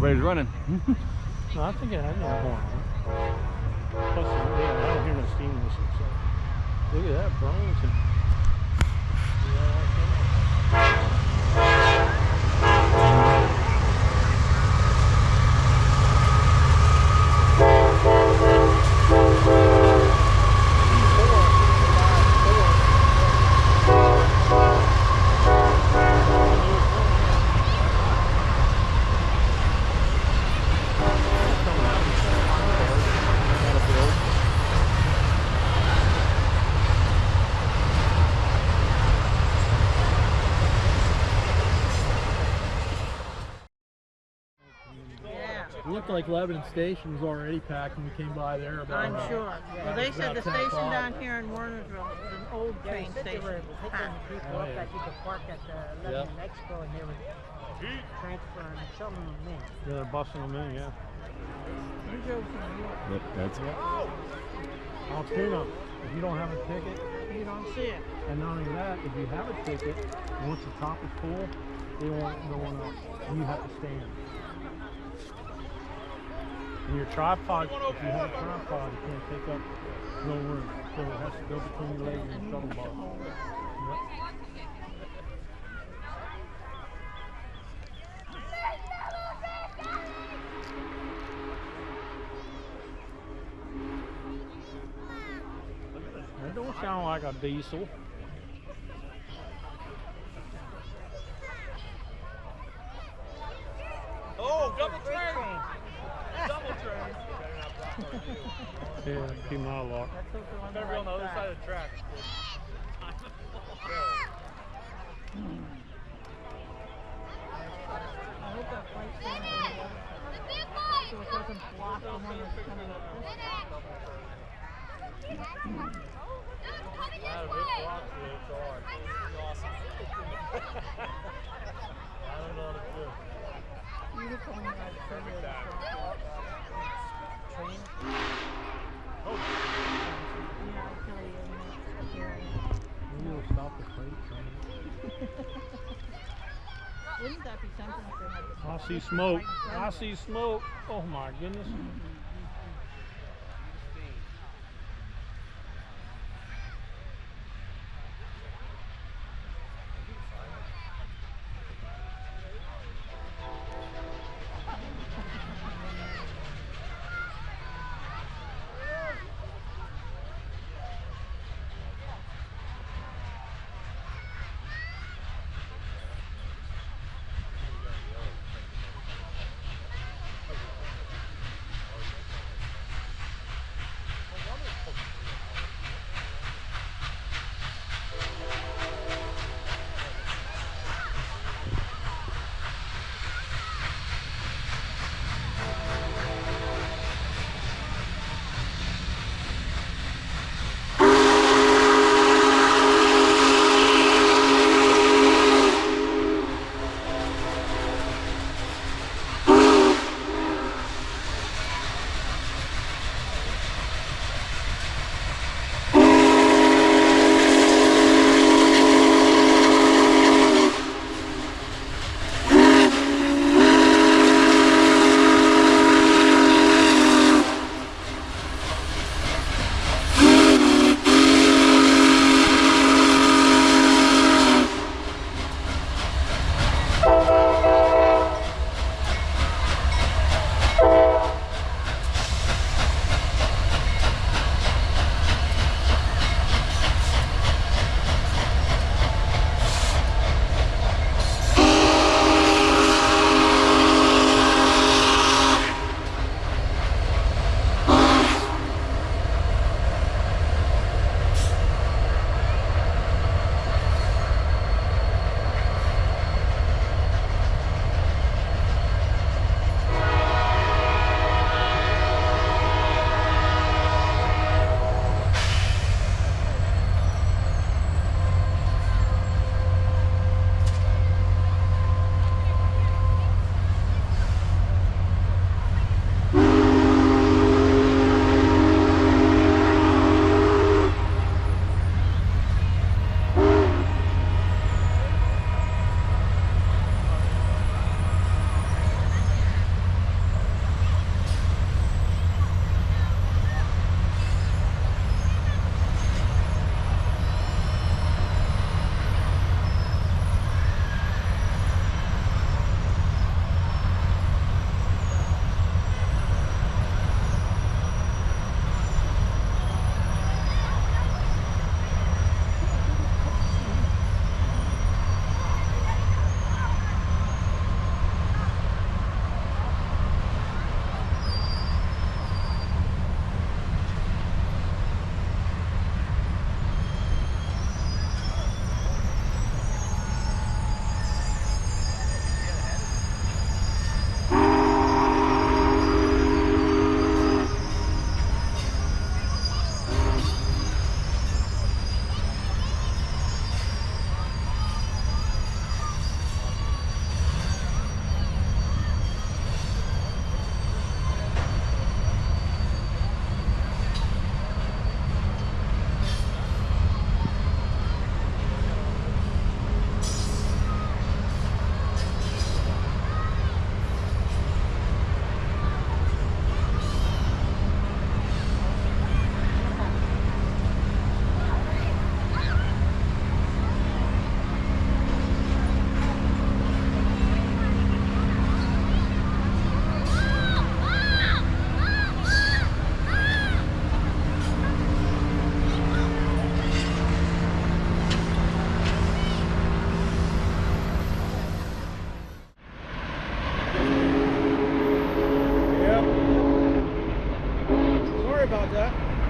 everybody's running. No, I think it had no going on. Plus, yeah, I don't hear no steam whistle. So look at that, Burlington. It looked like Lebanon Station was already packed when we came by there. About, I'm sure. Well, they said the station down here in Warnersville is an old train station. People up that you could park at the Lebanon Expo and they were transferring some of them in. Yeah, they're busting them in, yeah. You drove from New York. Yep, that's Altoona, if you don't have a ticket, You don't see it. and not only that, if you have a ticket, once the top is full, they won't no one else. You have to stand. And your tripod, if you have a tripod, you can't take up no room. So it has to go between your legs and the shuttle bar. Yep. That don't sound like a diesel. Oh, double train! Double train! Yeah, keep my lock. Let's hope they're on the Better be on the right other side side. of the track. I hope that flight's going over the other side. So it doesn't block the one that's coming up this way. Out of it, blocks it, it's hard. It's awesome. I don't know what to do. You told me I'd send you a Train? Yeah, I'll tell you in the next hearing. Maybe it'll stop the freight train. Wouldn't that be something if they had the I see smoke. I see smoke. Oh my goodness.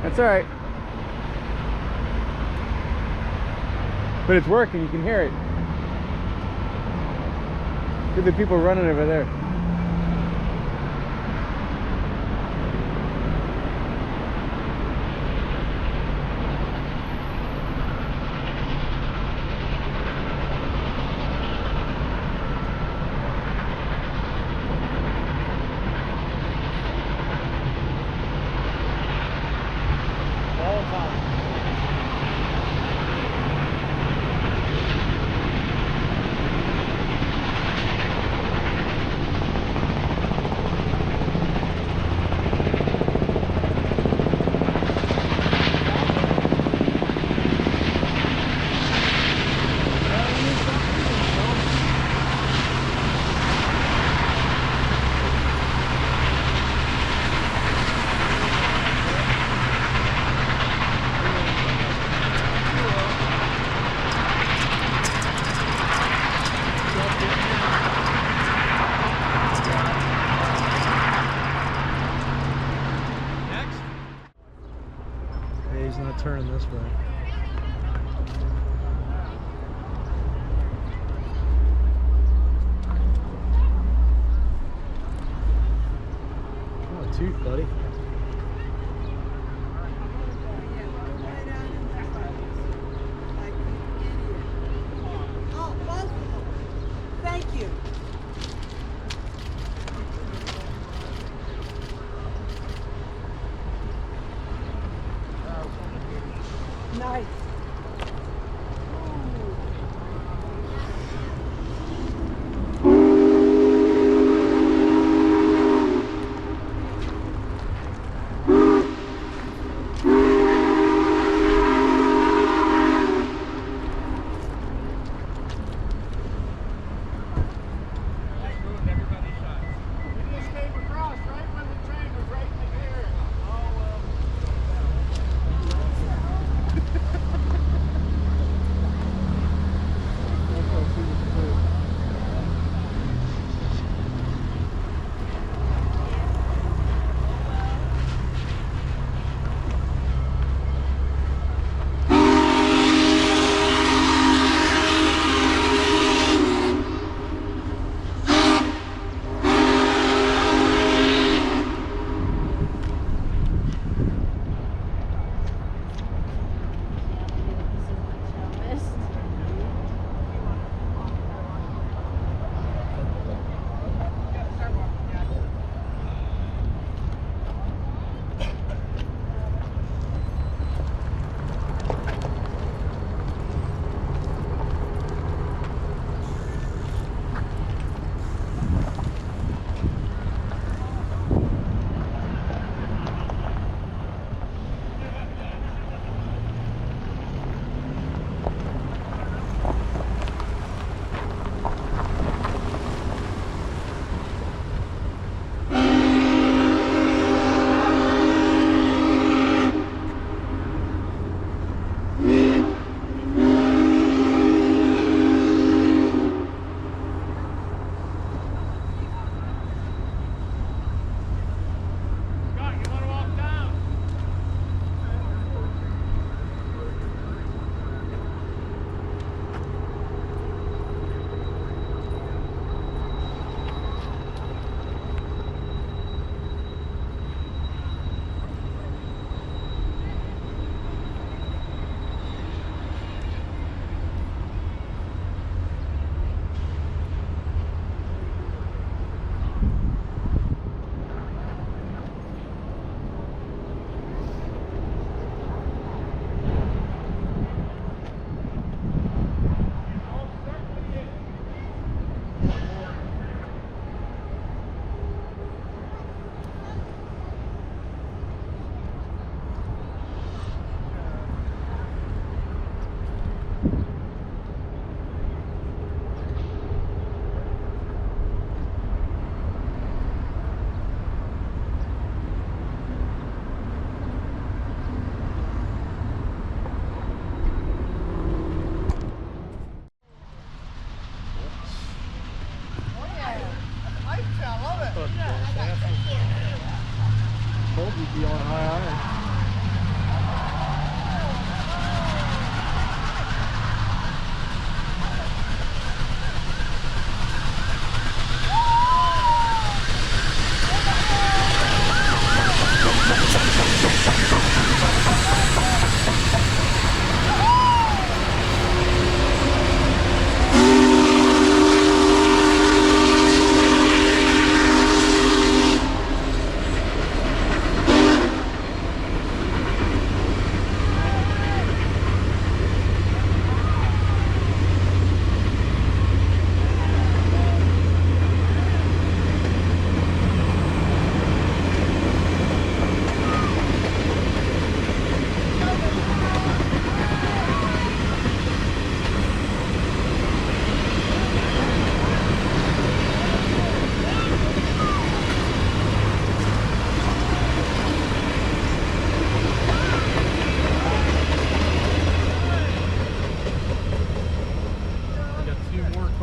That's all right. But it's working, you can hear it. Look at the people running over there. He's not turning this way. Oh, a tooth, buddy. Thank you. Nice.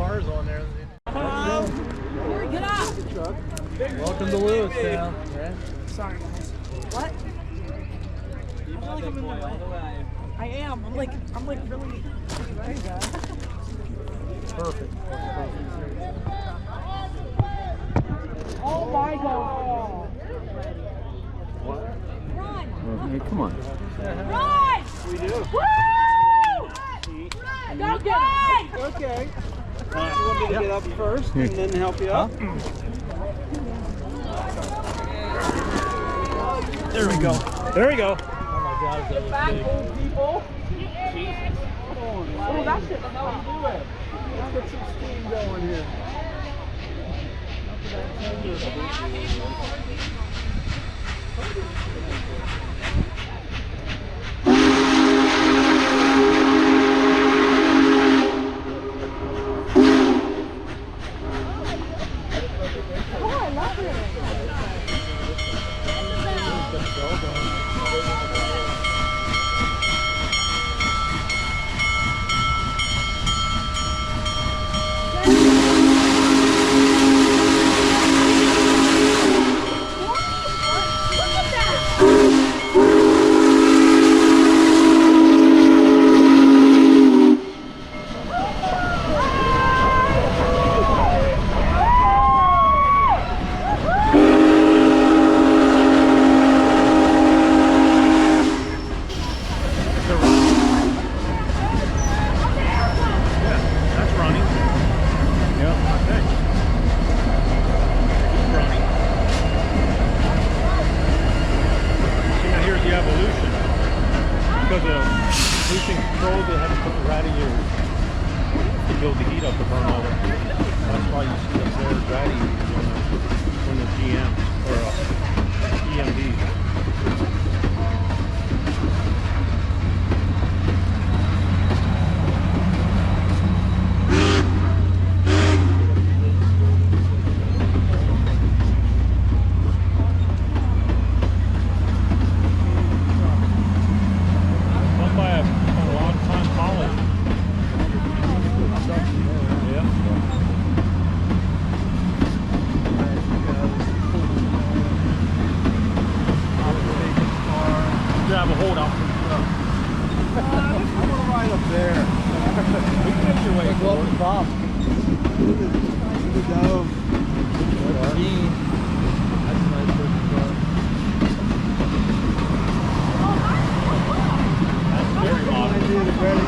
cars on there. Get up! Welcome to Lewistown. Sorry, guys. What? I feel like I'm in my way. I am. I'm like really. There you go. Perfect. Oh my God! Hey, come on. Run! We do. Woo! Go get it! Okay. You want me to get up first and then help you up? There we go. There we go. Get back, old people. Oh, that's it. Let's get some steam going here. Oh, I love it. That's running. Yep. Okay. Running. See, now here's the evolution. Because of losing control, they had to put the radiators to build the heat up to burn all that. That's why you see the flared radiators on the GMs or EMDs. Done by a long-time college. Yeah. Grab a hold off. I want to ride up there. You can make your way Go up forward. the top. Look at the dome. That's a nice looking car. That's very modern. I did a better